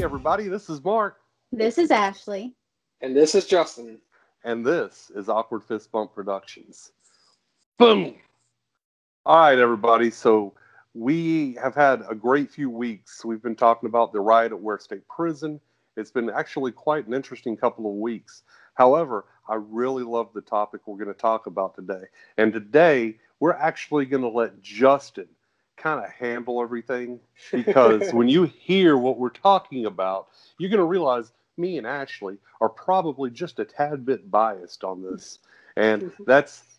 Hey everybody, this is Mark. This is Ashley. And this is Justin. And this is Awkward Fist Bump Productions. Boom! Alright everybody, so we have had a great few weeks. We've been talking about the riot at Ware State Prison. It's been actually quite an interesting couple of weeks. However, I really love the topic we're going to talk about today. And today, we're actually going to let Justin kind of handle everything, because when you hear what we're talking about, you're going to realize me and Ashley are probably just a tad bit biased on this. And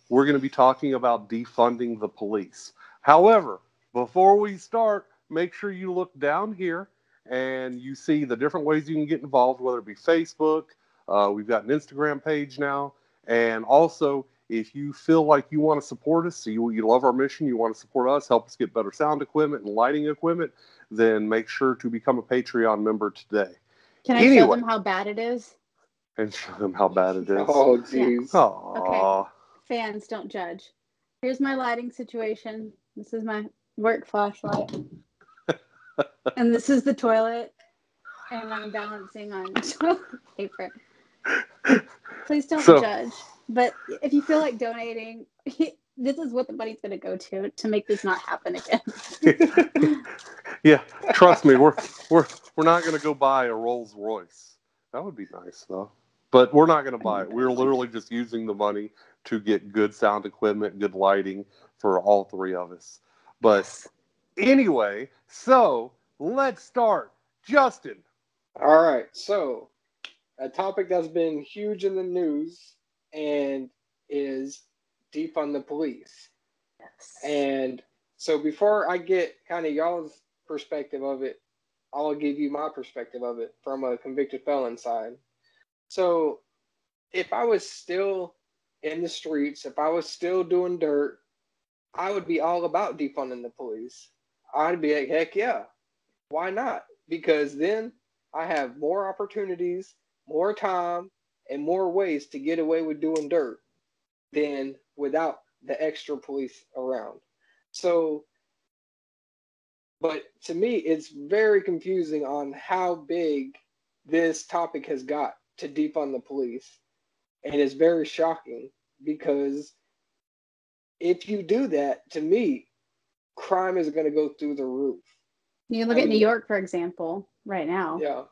we're going to be talking about defunding the police. However, before we start, make sure you look down here and you see the different ways you can get involved, whether it be Facebook. We've got an Instagram page now. And also, if you feel like you want to support us, you love our mission, you want to support us, help us get better sound equipment and lighting equipment, then make sure to become a Patreon member today. Can I show them how bad it is? And show them how bad it is. Oh, jeez. Yeah. Okay. Fans, don't judge. Here's my lighting situation. This is my work flashlight. And this is the toilet. And I'm balancing on toilet paper. Please don't judge. But if you feel like donating, this is what the money's going to go to make this not happen again. Yeah, trust me, we're not going to go buy a Rolls Royce. That would be nice, though. But we're not going to buy it. We're literally just using the money to get good sound equipment, good lighting for all three of us. But anyway, so let's start. Justin. All right, so a topic that's been huge in the news and is defund the police. Yes. And so before I get kind of y'all's perspective of it, I'll give you my perspective of it from a convicted felon side. So if I was still in the streets, if I was still doing dirt, I would be all about defunding the police. I'd be like, heck yeah, why not? Because then I have more opportunities, more time, and more ways to get away with doing dirt than without the extra police around. So, but to me, it's very confusing on how big this topic has got to defund the police. And it's very shocking because if you do that, to me, crime is going to go through the roof. You look at New York, for example, right now. Yeah.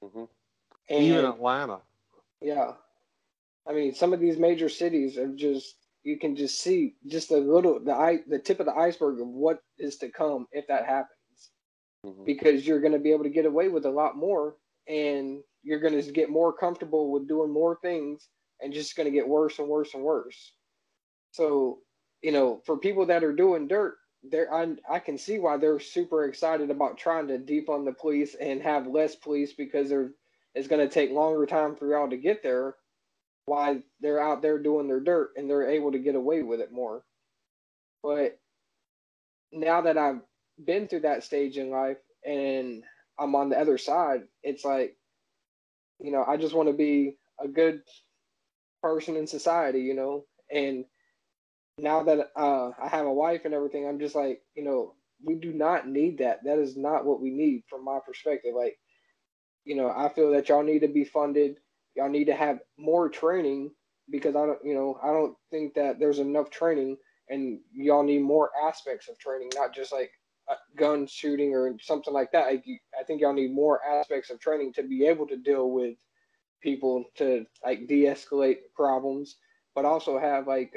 Mm-hmm. And even Atlanta. Yeah. I mean, some of these major cities are just, you can just see just the tip of the iceberg of what is to come if that happens. Mm-hmm. Because you're going to be able to get away with a lot more, and you're going to get more comfortable with doing more things, and just going to get worse and worse and worse. So, for people that are doing dirt, I can see why they're super excited about trying to defund the police and have less police, because it's going to take longer time for y'all to get there, while they're out there doing their dirt and they're able to get away with it more. But now that I've been through that stage in life and I'm on the other side, it's like, I just want to be a good person in society, and now that I have a wife and everything, I'm just like, we do not need that. That is not what we need from my perspective. Like, I feel that y'all need to be funded. Y'all need to have more training, because I don't think that there's enough training, and y'all need more aspects of training, not just like gun shooting or something like that. I think y'all need more aspects of training to be able to deal with people, to like de-escalate problems, but also have like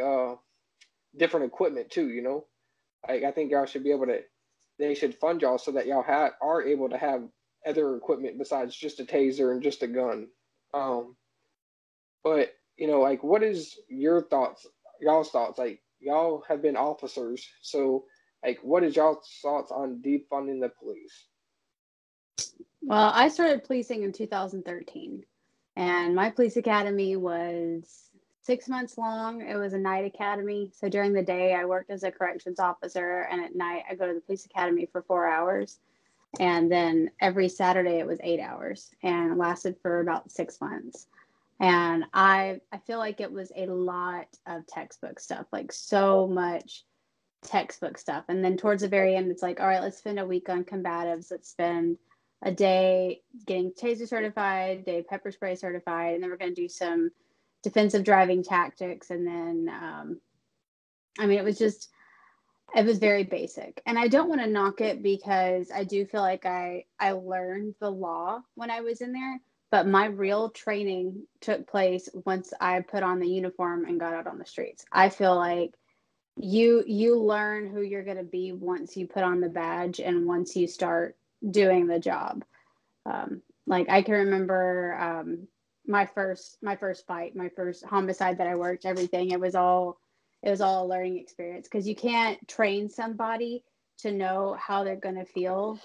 different equipment too. Like, I think y'all should be able to. They should fund y'all so that y'all are able to have other equipment besides just a taser and just a gun. But like, what is your thoughts? Y'all's thoughts? Like, y'all have been officers, so like, what is y'all's thoughts on defunding the police? Well, I started policing in 2013, and my police academy was 6 months long. It was a night academy. So during the day, I worked as a corrections officer, and at night, I go to the police academy for 4 hours. And then every Saturday, it was 8 hours, and it lasted for about 6 months. And I feel like it was a lot of textbook stuff, like so much textbook stuff. And then towards the very end, it's like, all right, let's spend a week on combatives. Let's spend a day getting taser certified, a day pepper spray certified, and then we're going to do some defensive driving tactics. And then, I mean, it was very basic. And I don't want to knock it because I do feel like I learned the law when I was in there, but my real training took place once I put on the uniform and got out on the streets. I feel like you learn who you're going to be once you put on the badge and once you start doing the job. Like I can remember my first fight, my first homicide that I worked, everything. It was all a learning experience because you can't train somebody to know how they're going to feel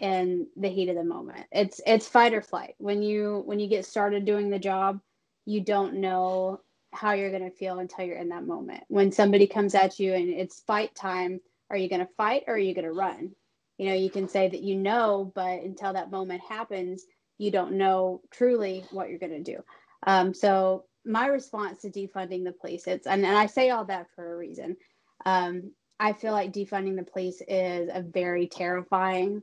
in the heat of the moment. It's fight or flight. When you get started doing the job, you don't know how you're going to feel until you're in that moment. When somebody comes at you and it's fight time, are you going to fight or are you going to run? You know, you can say that you know, but until that moment happens, you don't know truly what you're going to do. So my response to defunding the police, and I say all that for a reason. I feel like defunding the police is a very terrifying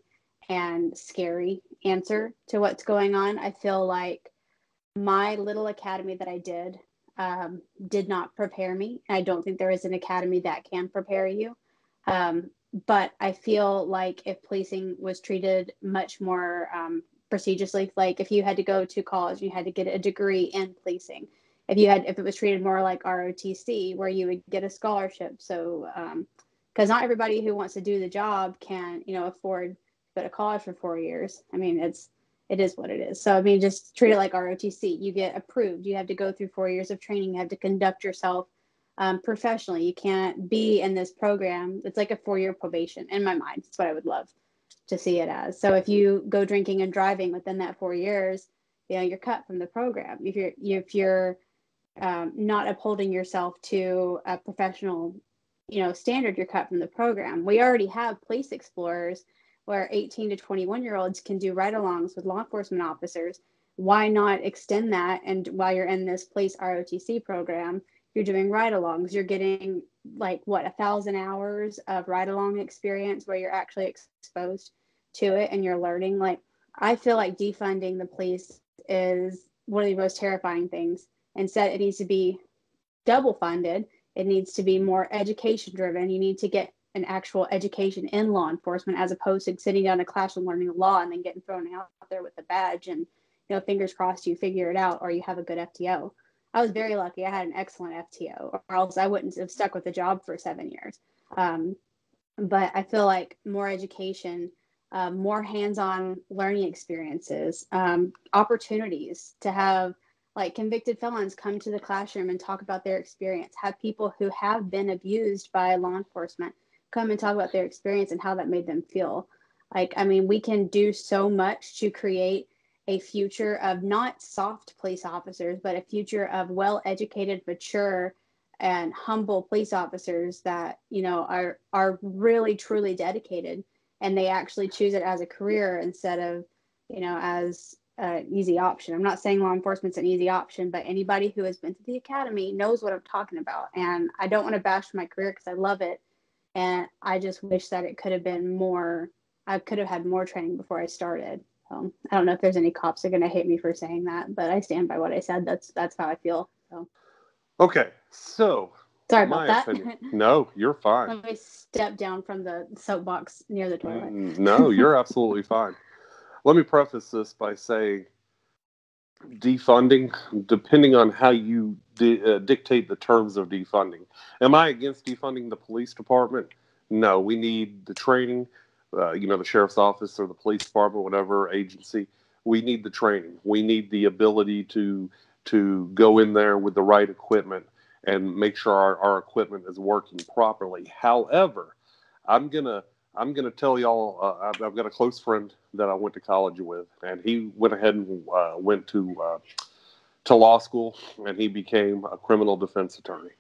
and scary answer to what's going on. I feel like my little academy that I did not prepare me. I don't think there is an academy that can prepare you. But I feel like if policing was treated much more procedurally, like if you had to go to college, you had to get a degree in policing. If it was treated more like ROTC, where you would get a scholarship. So, because not everybody who wants to do the job can, afford to go to college for 4 years. I mean, it is what it is. So, I mean, just treat it like ROTC. You get approved. You have to go through 4 years of training. You have to conduct yourself professionally. You can't be in this program. It's like a 4-year probation in my mind. That's what I would love to see it as. So if you go drinking and driving within that 4 years, you're cut from the program. If you're not upholding yourself to a professional, standard, you're cut from the program. We already have police explorers where 18 to 21-year-olds can do ride-alongs with law enforcement officers. Why not extend that? And while you're in this police ROTC program, you're doing ride-alongs. You're getting 1,000 hours of ride-along experience where you're actually exposed to it and you're learning. I feel like defunding the police is one of the most terrifying things. Instead, it needs to be double funded. It needs to be more education driven. You need to get an actual education in law enforcement as opposed to sitting down in a classroom learning the law and then getting thrown out there with a badge and, fingers crossed you figure it out or you have a good FTO. I was very lucky. I had an excellent FTO, or else I wouldn't have stuck with the job for 7 years. But I feel like more education, more hands-on learning experiences, opportunities to have convicted felons come to the classroom and talk about their experience, have people who have been abused by law enforcement come and talk about their experience and how that made them feel. We can do so much to create a future of not soft police officers, but a future of well-educated, mature, and humble police officers that, are really, truly dedicated, and they actually choose it as a career instead of, as an easy option. I'm not saying law enforcement's an easy option, but anybody who has been to the academy knows what I'm talking about. And I don't want to bash my career because I love it. And I just wish that it could have been more, I could have had more training before I started. So I don't know if there's any cops that are going to hate me for saying that, but I stand by what I said. That's how I feel. So. Okay, so sorry about that. Opinion, no, you're fine. Let me step down from the soapbox near the toilet. No, you're absolutely fine. Let me preface this by saying defunding, depending on how you dictate the terms of defunding. Am I against defunding the police department? No, we need the training. The sheriff's office or the police department, whatever agency, we need the training. We need the ability to go in there with the right equipment and make sure our equipment is working properly. However, I'm gonna tell y'all, I've got a close friend that I went to college with, and he went ahead and went to law school, and he became a criminal defense attorney.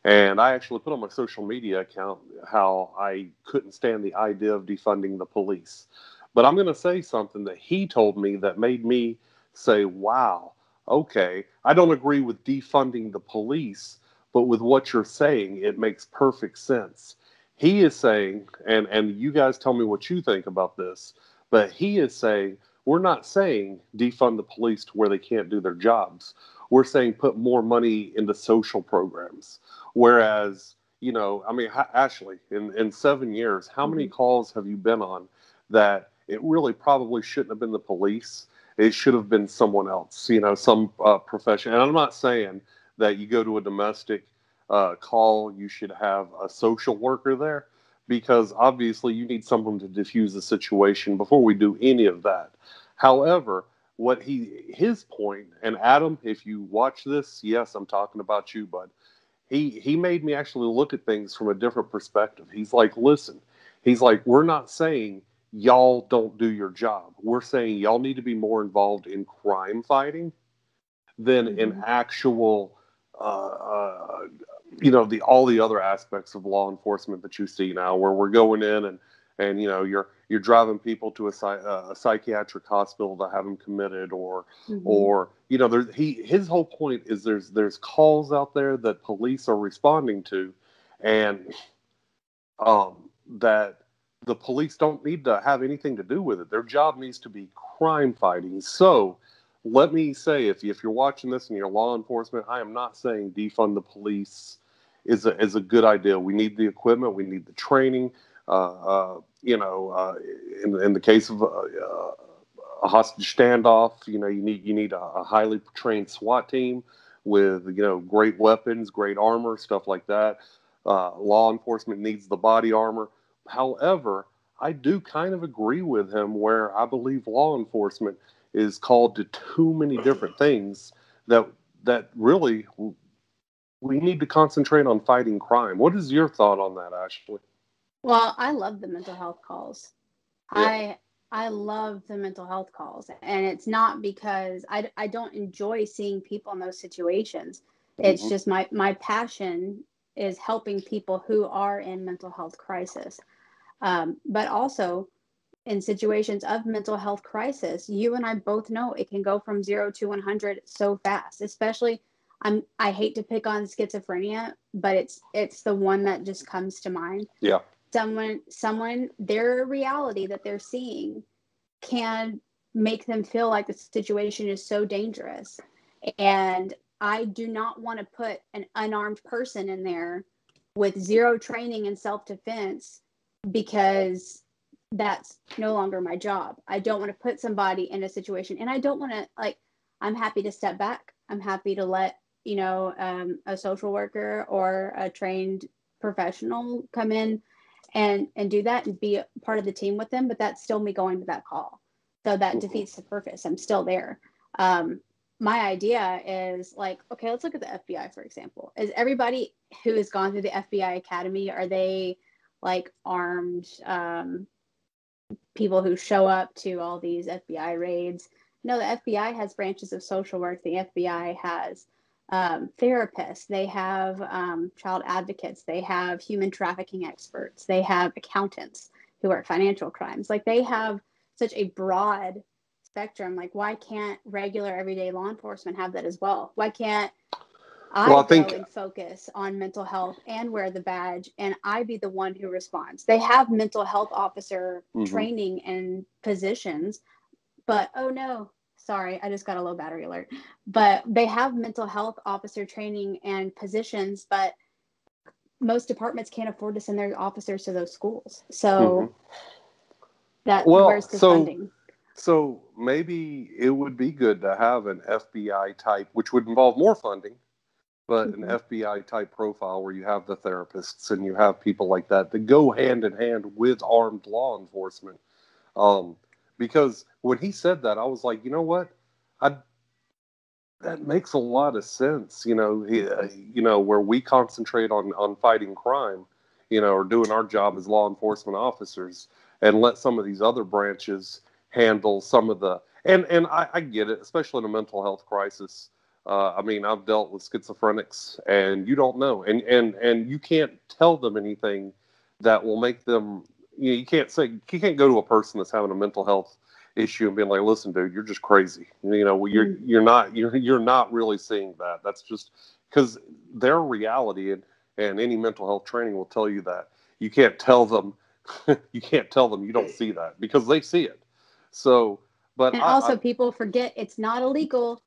And I actually put on my social media account how I couldn't stand the idea of defunding the police. But I'm going to say something that he told me that made me say, wow, okay, I don't agree with defunding the police, but with what you're saying, it makes perfect sense. He is saying, and you guys tell me what you think about this, But he is saying, we're not saying defund the police to where they can't do their jobs. We're saying put more money into social programs. Whereas, I mean, Ashley, in 7 years, how many calls have you been on that it really probably shouldn't have been the police? It should have been someone else, some profession. And I'm not saying that you go to a domestic call, you should have a social worker there, because obviously you need someone to diffuse the situation before we do any of that. However, his point, and Adam, if you watch this, yes, I'm talking about you, bud. He made me actually look at things from a different perspective. He's like, listen, he's like, we're not saying y'all don't do your job. We're saying y'all need to be more involved in crime fighting than in actual, all the other aspects of law enforcement that you see now, where we're going in and you're driving people to a psychiatric hospital to have them committed, or his whole point is there's calls out there that police are responding to, and that the police don't need to have anything to do with it. Their job needs to be crime fighting. So let me say, if you're watching this and you're law enforcement, I am not saying defund the police is a good idea. We need the equipment, we need the training. In the case of a hostage standoff, you need a highly trained SWAT team with great weapons, great armor, stuff like that. Law enforcement needs the body armor. However, I do kind of agree with him where I believe law enforcement is called to too many different things that really we need to concentrate on fighting crime. What is your thought on that, Ashley? Well, I love the mental health calls. Yeah. I love the mental health calls, and it's not because I don't enjoy seeing people in those situations. It's just my passion is helping people who are in mental health crisis. But also in situations of mental health crisis, you and I both know it can go from 0 to 100 so fast. Especially, I hate to pick on schizophrenia, but it's the one that just comes to mind. Yeah. Someone, their reality that they're seeing can make them feel like the situation is so dangerous. And I do not want to put an unarmed person in there with zero training in self-defense, because that's no longer my job. I don't want to put somebody in a situation, and I don't want to, I'm happy to step back. I'm happy to let, a social worker or a trained professional come in and do that and be a part of the team with them. But that's still me going to that call. So that defeats the purpose. I'm still there. My idea is okay, let's look at the FBI, for example. Is everybody who has gone through the FBI Academy, are they armed people who show up to all these FBI raids? No, the FBI has branches of social work. The FBI has therapists. They have child advocates. They have human trafficking experts. They have accountants who work financial crimes. They have such a broad spectrum. Why can't regular everyday law enforcement have that as well? Why can't I go and focus on mental health and wear the badge, and I be the one who responds? They have mental health officer training and positions, but oh no, sorry, I just got a low battery alert. But they have mental health officer training and positions, but most departments can't afford to send their officers to those schools. So where's the funding? So maybe it would be good to have an FBI type, which would involve more funding, but an FBI type profile where you have the therapists and you have people like that go hand in hand with armed law enforcement. Because when he said that, I was like, you know what? That makes a lot of sense. Where we concentrate on fighting crime, or doing our job as law enforcement officers, and let some of these other branches handle some of the. And I get it, especially in a mental health crisis. I've dealt with schizophrenics, and you don't know, and you can't tell them anything that will make them. You can't go to a person that's having a mental health issue and being like, "Listen, dude, you're just crazy." You're not really seeing that. That's just because their reality, and any mental health training will tell you that you can't tell them. You can't tell them you don't see that, because they see it. So, but And also, people forget it's not illegal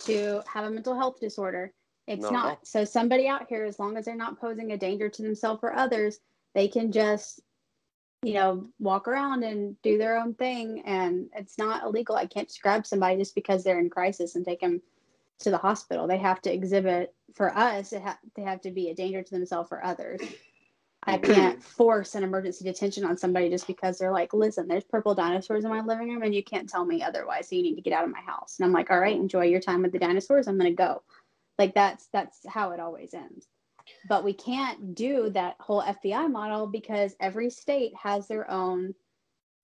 to have a mental health disorder. It's not. So somebody out here, as long as they're not posing a danger to themselves or others, they can just, walk around and do their own thing. And it's not illegal. I can't just grab somebody just because they're in crisis and take them to the hospital. They have to exhibit, for us, they have to be a danger to themselves or others. I can't force an emergency detention on somebody just because they're like, listen, there's purple dinosaurs in my living room and you can't tell me otherwise. So you need to get out of my house. And I'm like, all right, enjoy your time with the dinosaurs. I'm going to go. Like that's how it always ends. But we can't do that whole FBI model because every state has their own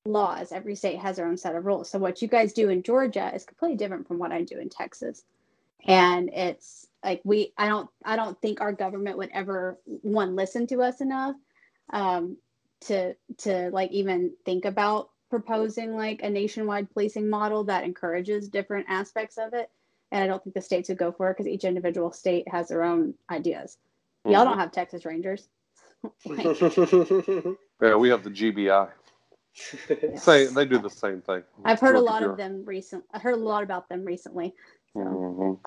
laws. Every state has their own set of rules. So what you guys do in Georgia is completely different from what I do in Texas. And it's like I don't think our government would ever listen to us enough to like even think about proposing like a nationwide policing model that encourages different aspects of it. And I don't think the states would go for it because each individual state has their own ideas. Y'all don't have Texas Rangers. Yeah, we have the GBI. Yes. They do the same thing. I've heard a lot of them recently. I heard a lot about them recently. So.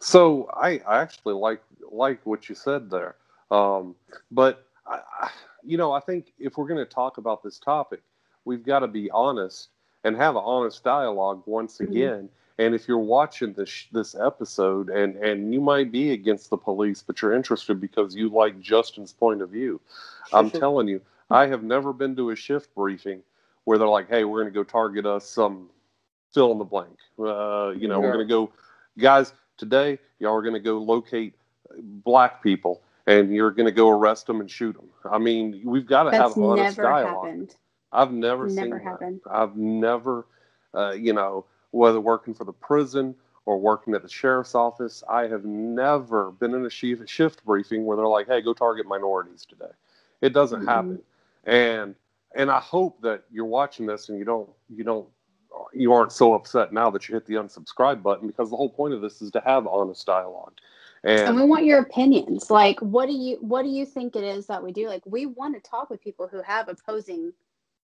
So I actually like what you said there. But I think if we're going to talk about this topic, we've got to be honest and have an honest dialogue once again. And if you're watching this episode and you might be against the police, but you're interested because you like Justin's point of view, I'm telling you, I have never been to a shift briefing where they're like, hey, we're going to go target us some fill in the blank. We're going to go, guys, today y'all are going to go locate black people and you're going to go arrest them and shoot them. I mean, we've got to have honest dialogue. Happened. I've never seen that. I've never, whether working for the prison or working at the sheriff's office, I have never been in a shift briefing where they're like, hey, go target minorities today. It doesn't happen. And I hope that you're watching this and you aren't so upset now that you hit the unsubscribe button, because the whole point of this is to have honest dialogue. And we want your opinions. Like, what do you think it is that we do? Like, we want to talk with people who have opposing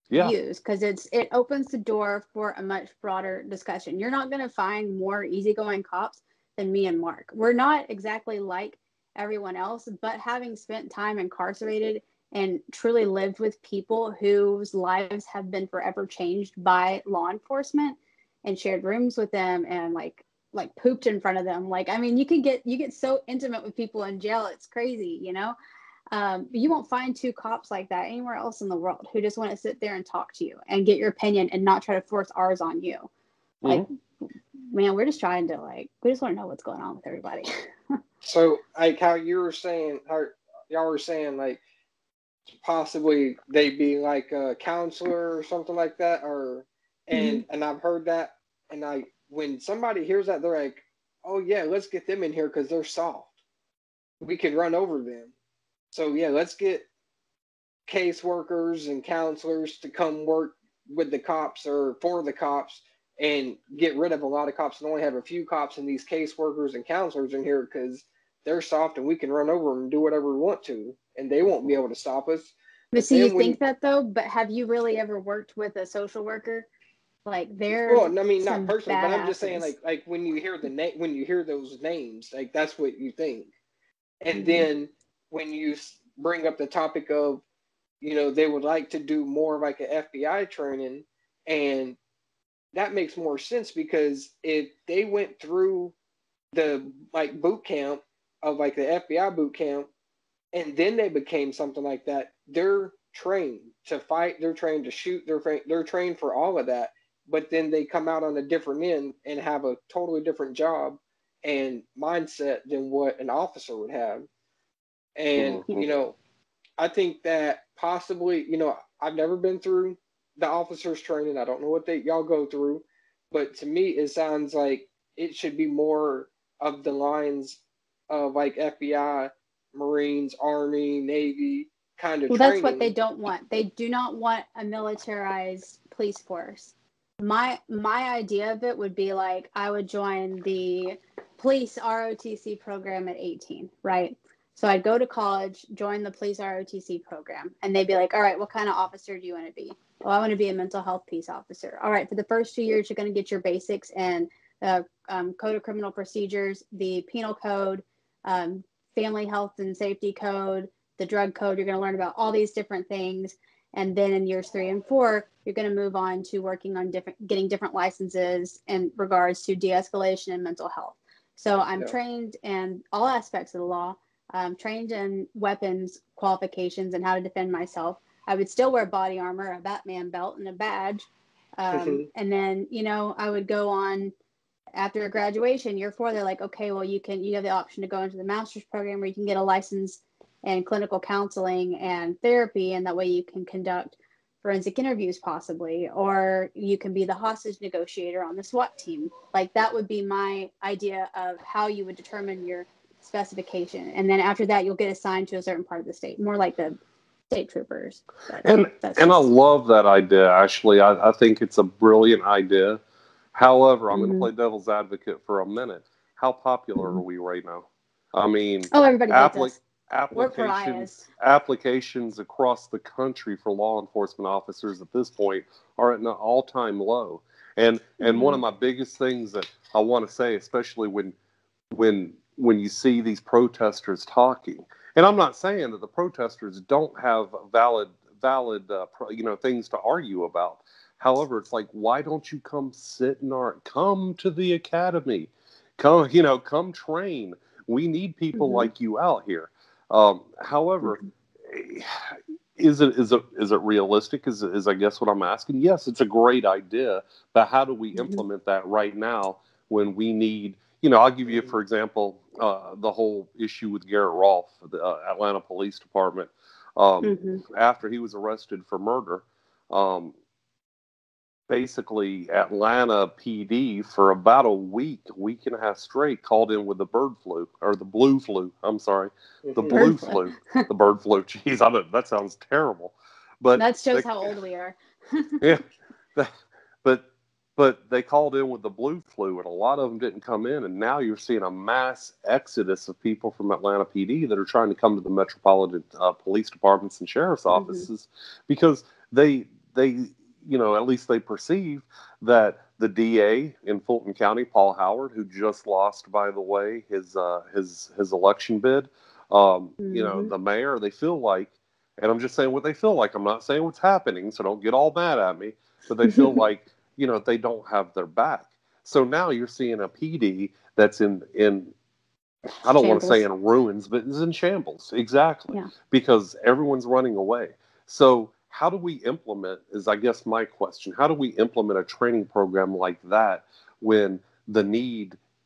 views, because it opens the door for a much broader discussion. You're not going to find more easygoing cops than me and Mark. We're not exactly like everyone else, but having spent time incarcerated and truly lived with people whose lives have been forever changed by law enforcement and shared rooms with them and like pooped in front of them. Like, I mean, you get so intimate with people in jail. It's crazy, you won't find two cops like that anywhere else in the world who just want to sit there and talk to you and get your opinion and not try to force ours on you. Like, man, we're just trying to we just want to know what's going on with everybody. So like how y'all were saying, like, possibly they'd be like a counselor or something like that, and I've heard that, and when somebody hears that, they're like, oh yeah, let's get them in here because they're soft. We can run over them. So yeah, let's get caseworkers and counselors to come work with the cops or for the cops and get rid of a lot of cops and only have a few cops and these caseworkers and counselors in here because they're soft and we can run over them and do whatever we want to and they won't be able to stop us. But see, you think that though, but have you really ever worked with a social worker? Like, they're well, I mean, not personally, but I'm just saying, like when you hear when you hear those names, like that's what you think. And then when you bring up the topic of, they would like to do more like an FBI training, and that makes more sense because if they went through the boot camp of the FBI boot camp, and then they became something like that, they're trained to fight, they're trained to shoot, they're trained for all of that. But then they come out on a different end and have a totally different job and mindset than what an officer would have. And, I think that possibly, I've never been through the officers training. I don't know what y'all go through, but to me, it sounds like it should be more of the lines of FBI, Marines, Army, Navy kind of training. That's what they don't want. They do not want a militarized police force. My idea of it would be I would join the police ROTC program at 18, right? So I'd go to college, join the police ROTC program, and they'd be like, all right, what kind of officer do you want to be? Well, I want to be a mental health peace officer. All right, for the first 2 years, you're going to get your basics and the Code of Criminal Procedures, the Penal Code, Family Health and Safety Code, the Drug Code. You're going to learn about all these different things. And then in years 3 and 4, you're going to move on to working on getting different licenses in regards to de-escalation and mental health. So I'm trained in all aspects of the law. I'm trained in weapons qualifications and how to defend myself. I would still wear body armor, a Batman belt, and a badge. And then, I would go on after graduation, year 4. They're like, okay, well, you have the option to go into the master's program where you can get a license in clinical counseling and therapy, and that way you can conduct forensic interviews possibly, or you can be the hostage negotiator on the SWAT team. Like, that would be my idea of how you would determine your specification. And then after that, you'll get assigned to a certain part of the state, more like the state troopers. And I love that idea, actually. I think it's a brilliant idea. However, I'm going to play devil's advocate for a minute. How popular are we right now? I mean, everybody hates us. Applications across the country for law enforcement officers at this point are at an all-time low. And one of my biggest things that I want to say, especially when you see these protesters talking, and I'm not saying that the protesters don't have valid things to argue about. However, it's like, why don't you come come to the academy, come train. We need people like you out here. However, is it realistic? Is I guess what I'm asking. Yes, it's a great idea, but how do we implement that right now when we need? I'll give you, for example, the whole issue with Garrett Rolfe, the Atlanta Police Department, after he was arrested for murder. Basically, Atlanta PD for about a week and a half straight called in with the bird flu, or the blue flu. I'm sorry, the blue flu, the bird flu. Jeez, that sounds terrible. But that shows how old we are. Yeah, but they called in with the blue flu, and a lot of them didn't come in. And now you're seeing a mass exodus of people from Atlanta PD that are trying to come to the metropolitan police departments and sheriff's offices because they at least they perceive that the DA in Fulton County, Paul Howard, who just lost, by the way, his election bid, the mayor, they feel like, and I'm just saying what they feel like. I'm not saying what's happening, so don't get all mad at me, but they feel like, they don't have their back. So now you're seeing a PD that's in I don't want to say in ruins, but is in shambles. Exactly. Yeah. Because everyone's running away. So how do we implement, is I guess my question, how do we implement a training program like that when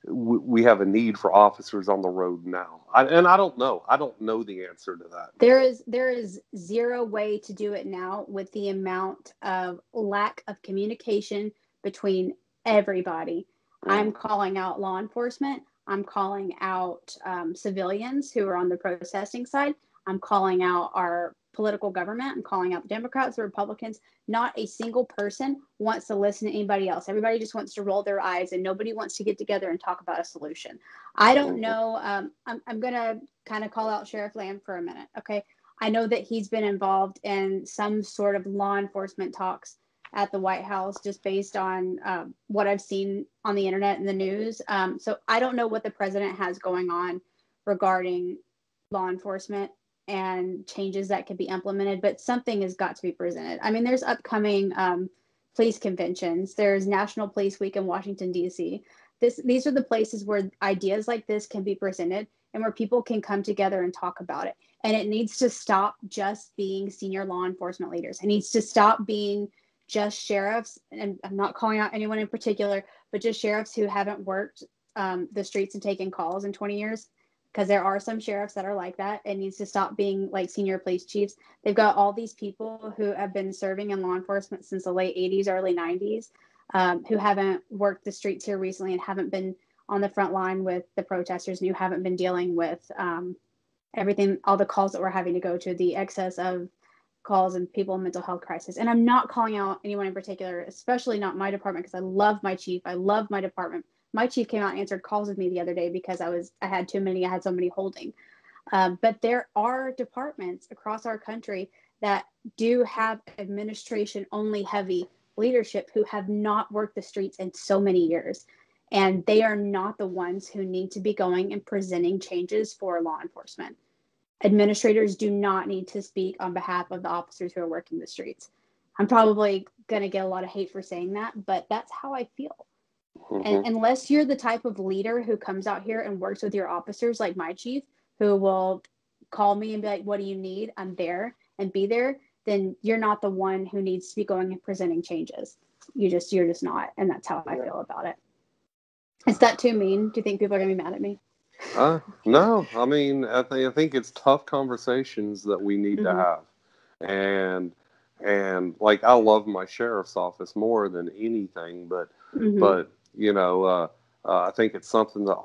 we have a need for officers on the road now? I don't know. I don't know the answer to that. There is zero way to do it now with the amount of lack of communication between everybody. I'm calling out law enforcement. I'm calling out civilians who are on the protesting side. I'm calling out our political government. I'm calling out the Democrats, the Republicans. Not a single person wants to listen to anybody else. Everybody just wants to roll their eyes, and nobody wants to get together and talk about a solution. I don't know. I'm going to kind of call out Sheriff Lamb for a minute. Okay. I know that he's been involved in some sort of law enforcement talks at the White House, just based on what I've seen on the internet and the news. So I don't know what the president has going on regarding law enforcement and changes that could be implemented, but something has got to be presented. I mean, there's upcoming police conventions. There's National Police Week in Washington, D.C. These are the places where ideas like this can be presented and where people can come together and talk about it. And it needs to stop just being senior law enforcement leaders. It needs to stop being just sheriffs. And I'm not calling out anyone in particular, but just sheriffs who haven't worked the streets and taken calls in 20 years. Because there are some sheriffs that are like that. It needs to stop being like senior police chiefs. They've got all these people who have been serving in law enforcement since the late 80s, early 90s, who haven't worked the streets here recently and haven't been on the front line with the protesters, and who haven't been dealing with everything, all the calls that we're having to go to, the excess of calls and people in mental health crisis. And I'm not calling out anyone in particular, especially not my department, because I love my chief. I love my department. My chief came out and answered calls with me the other day because I had too many. I had somebody holding. But there are departments across our country that do have administration only heavy leadership who have not worked the streets in so many years. And they are not the ones who need to be going and presenting changes for law enforcement. Administrators do not need to speak on behalf of the officers who are working the streets. I'm probably going to get a lot of hate for saying that, but that's how I feel. And unless you're the type of leader who comes out here and works with your officers, like my chief, who will call me and be like, what do you need? I'm there, and be there, then you're not the one who needs to be going and presenting changes. You're just not. And that's how I feel about it. Is that too mean? Do you think people are going to be mad at me? No. I mean, I think it's tough conversations that we need to have. And like, I love my sheriff's office more than anything, but you know, I think it's something that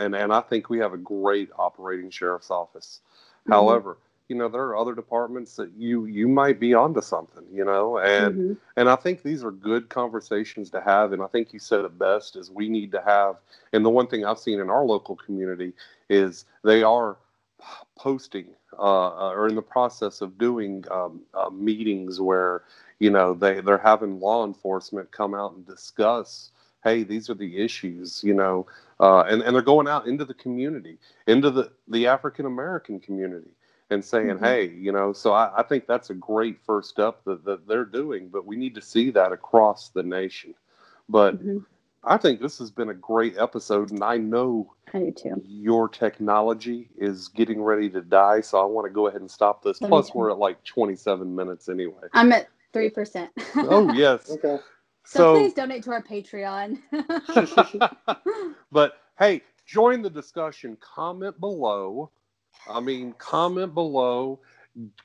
and I think we have a great operating sheriff's office. However, you know, there are other departments that you might be onto something, you know, and I think these are good conversations to have. And I think you said it best, is we need to have, and the one thing I've seen in our local community is they are posting or in the process of doing meetings where, you know, they're having law enforcement come out and discuss, hey, these are the issues, you know, and they're going out into the community, into the African American community, and saying, hey, you know, so I think that's a great first step that they're doing, but we need to see that across the nation. But I think this has been a great episode, and I know I do too. Your technology is getting ready to die, so I want to go ahead and stop this. Plus, we're at like 27 minutes anyway. I'm at 3%. Oh, yes. Okay. So please donate to our Patreon. But hey, join the discussion. Comment below. Comment below.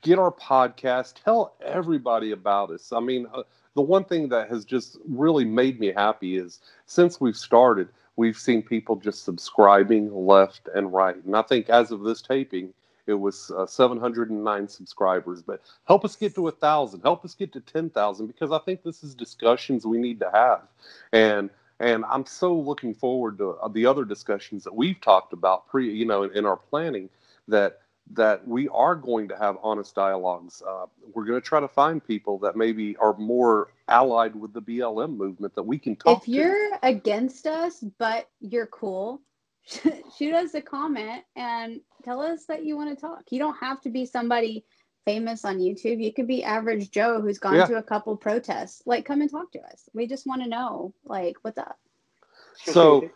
Get our podcast. Tell everybody about us. I mean, the one thing that has just really made me happy is since we've started, we've seen people just subscribing left and right. And I think as of this taping, it was 709 subscribers. But help us get to 1,000. Help us get to 10,000, because I think this is discussions we need to have. And I'm so looking forward to the other discussions that we've talked about in our planning, that we are going to have honest dialogues. We're going to try to find people that maybe are more allied with the BLM movement that we can talk to. If you're against us, but you're cool, shoot us a comment and tell us that you want to talk. You don't have to be somebody famous on YouTube. You could be average Joe who's gone to a couple protests. Like, come and talk to us. We just want to know, like, what's up. So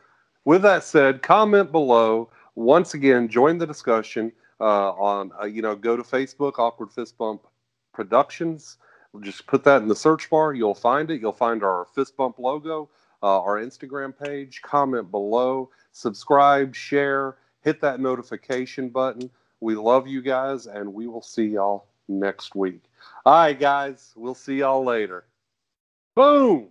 with that said, comment below. Once again, join the discussion. Go to Facebook, Awkward Fist Bump Productions. Just put that in the search bar. You'll find it. You'll find our fist bump logo, our Instagram page. Comment below, subscribe, share, hit that notification button. We love you guys, and we will see y'all next week. All right, guys. We'll see y'all later. Boom.